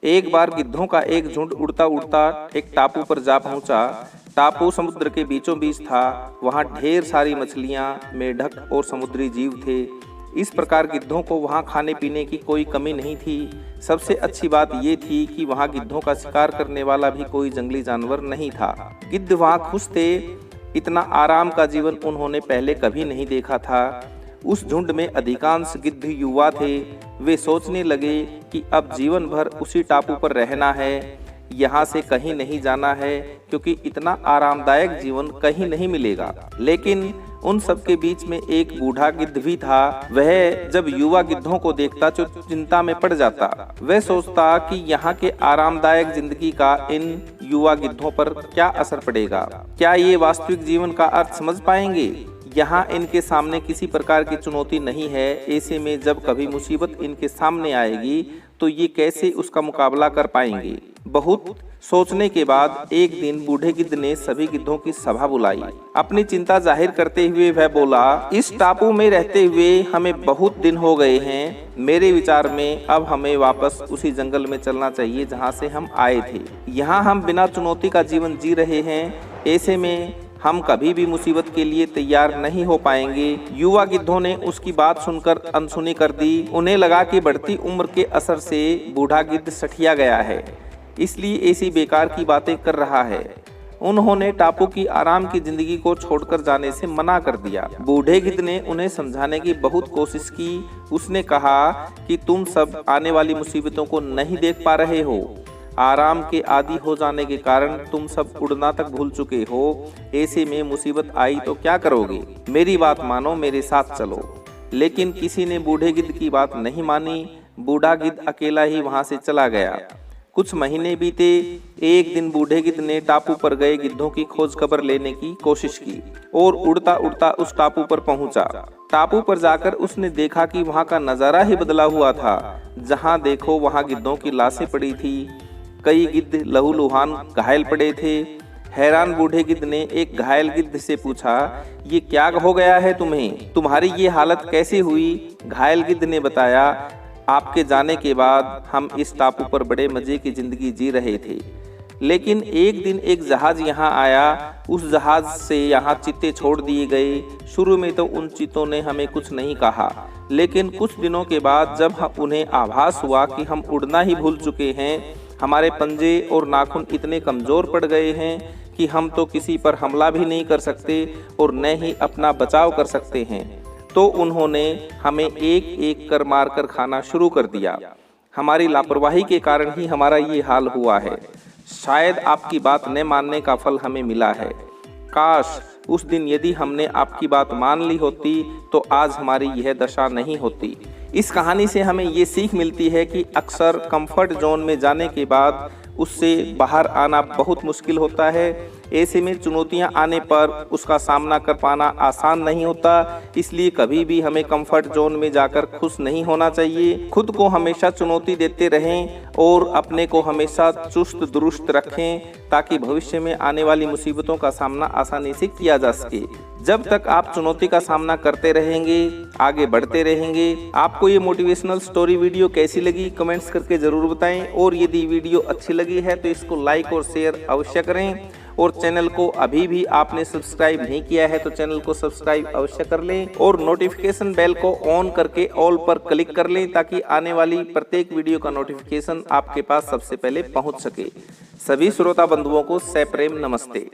एक बार गिद्धों का एक झुंड उड़ता उड़ता एक टापू पर जा पहुंचा। टापू समुद्र के बीचों बीच था। वहां ढेर सारी मछलियां, मेढक और समुद्री जीव थे। इस प्रकार गिद्धों को वहां खाने पीने की कोई कमी नहीं थी। सबसे अच्छी बात ये थी कि वहां गिद्धों का शिकार करने वाला भी कोई जंगली जानवर नहीं था। गिद्ध वहां खुश थे। इतना आराम का जीवन उन्होंने पहले कभी नहीं देखा था। उस झुंड में अधिकांश गिद्ध युवा थे। वे सोचने लगे कि अब जीवन भर उसी टापू पर रहना है, यहाँ से कहीं नहीं जाना है, क्योंकि इतना आरामदायक जीवन कहीं नहीं मिलेगा। लेकिन उन सब के बीच में एक बूढ़ा गिद्ध भी था। वह जब युवा गिद्धों को देखता तो चिंता में पड़ जाता। वह सोचता कि यहाँ के आरामदायक जिंदगी का इन युवा गिद्धों पर क्या असर पड़ेगा। क्या ये वास्तविक जीवन का अर्थ समझ पाएंगे? यहाँ इनके सामने किसी प्रकार की चुनौती नहीं है। ऐसे में जब कभी मुसीबत इनके सामने आएगी तो ये कैसे उसका मुकाबला कर पाएंगे? बहुत सोचने के बाद एक दिन बूढ़े गिद्ध ने सभी गिद्धों की सभा बुलाई। अपनी चिंता जाहिर करते हुए वह बोला, इस टापू में रहते हुए हमें बहुत दिन हो गए हैं। मेरे विचार में अब हमें वापस उसी जंगल में चलना चाहिए जहाँ से हम आए थे। यहाँ हम बिना चुनौती का जीवन जी रहे हैं। ऐसे में हम कभी भी मुसीबत के लिए तैयार नहीं हो पाएंगे। युवा गिद्धों ने उसकी बात सुनकर अनसुनी कर दी। उन्हें लगा कि बढ़ती उम्र के असर से बूढ़ा गिद्ध सठिया गया है, इसलिए ऐसी बेकार की बातें कर रहा है। उन्होंने टापू की आराम की जिंदगी को छोड़कर जाने से मना कर दिया। बूढ़े गिद्ध ने उन्हें समझाने की बहुत कोशिश की। उसने कहा कि तुम सब आने वाली मुसीबतों को नहीं देख पा रहे हो। आराम के आदी हो जाने के कारण तुम सब उड़ना तक भूल चुके हो। ऐसे में मुसीबत आई तो क्या करोगे? मेरी बात मानो, मेरे साथ चलो। लेकिन किसी ने बूढ़े गिद्ध की बात नहीं मानी। बूढ़ा गिद्ध अकेला ही वहां से चला गया। कुछ महीने बीते। एक दिन बूढ़े गिद्ध ने टापू पर गए गिद्धों की खोज खबर लेने की कोशिश की और उड़ता उड़ता उस टापू पर पहुंचा। टापू पर जाकर उसने देखा कि वहां का नजारा ही बदला हुआ था। जहां देखो वहां गिद्धों की लाशें पड़ी थी। कई गिद्ध लहूलुहान घायल पड़े थे। हैरान बूढ़े गिद्ध ने एक घायल गिद्ध से पूछा, ये क्या हो गया है तुम्हें? तुम्हारी ये हालत कैसे हुई? घायल गिद्ध ने बताया, आपके जाने के बाद हम इस टापू पर बड़े मजे की जिंदगी जी रहे थे। लेकिन एक दिन एक जहाज यहाँ आया। उस जहाज से यहाँ चीते छोड़ दिए गए। शुरू में तो उन चीतों ने हमें कुछ नहीं कहा, लेकिन कुछ दिनों के बाद जब उन्हें आभास हुआ कि हम उड़ना ही भूल चुके हैं, हमारे पंजे और नाखून इतने कमजोर पड़ गए हैं कि हम तो किसी पर हमला भी नहीं कर सकते और न ही अपना बचाव कर सकते हैं, तो उन्होंने हमें एक एक कर मारकर खाना शुरू कर दिया। हमारी लापरवाही के कारण ही हमारा ये हाल हुआ है। शायद आपकी बात न मानने का फल हमें मिला है। काश उस दिन यदि हमने आपकी बात मान ली होती तो आज हमारी यह दशा नहीं होती। इस कहानी से हमें ये सीख मिलती है कि अक्सर कंफर्ट जोन में जाने के बाद उससे बाहर आना बहुत मुश्किल होता है। ऐसे में चुनौतियां आने पर उसका सामना कर पाना आसान नहीं होता। इसलिए कभी भी हमें कंफर्ट जोन में जाकर खुश नहीं होना चाहिए। खुद को हमेशा चुनौती देते रहें और अपने को हमेशा चुस्त दुरुस्त रखें, ताकि भविष्य में आने वाली मुसीबतों का सामना आसानी से किया जा सके। जब तक आप चुनौती का सामना करते रहेंगे, आगे बढ़ते रहेंगे। आपको ये मोटिवेशनल स्टोरी वीडियो कैसी लगी कमेंट्स करके जरूर बताएं, और यदि वीडियो अच्छी लगी है तो इसको लाइक और शेयर अवश्य करें। और चैनल को अभी भी आपने सब्सक्राइब नहीं किया है तो चैनल को सब्सक्राइब अवश्य कर लें और नोटिफिकेशन बेल को ऑन करके ऑल पर क्लिक कर लें, ताकि आने वाली प्रत्येक वीडियो का नोटिफिकेशन आपके पास सबसे पहले पहुंच सके। सभी श्रोता बंधुओं को सप्रेम नमस्ते।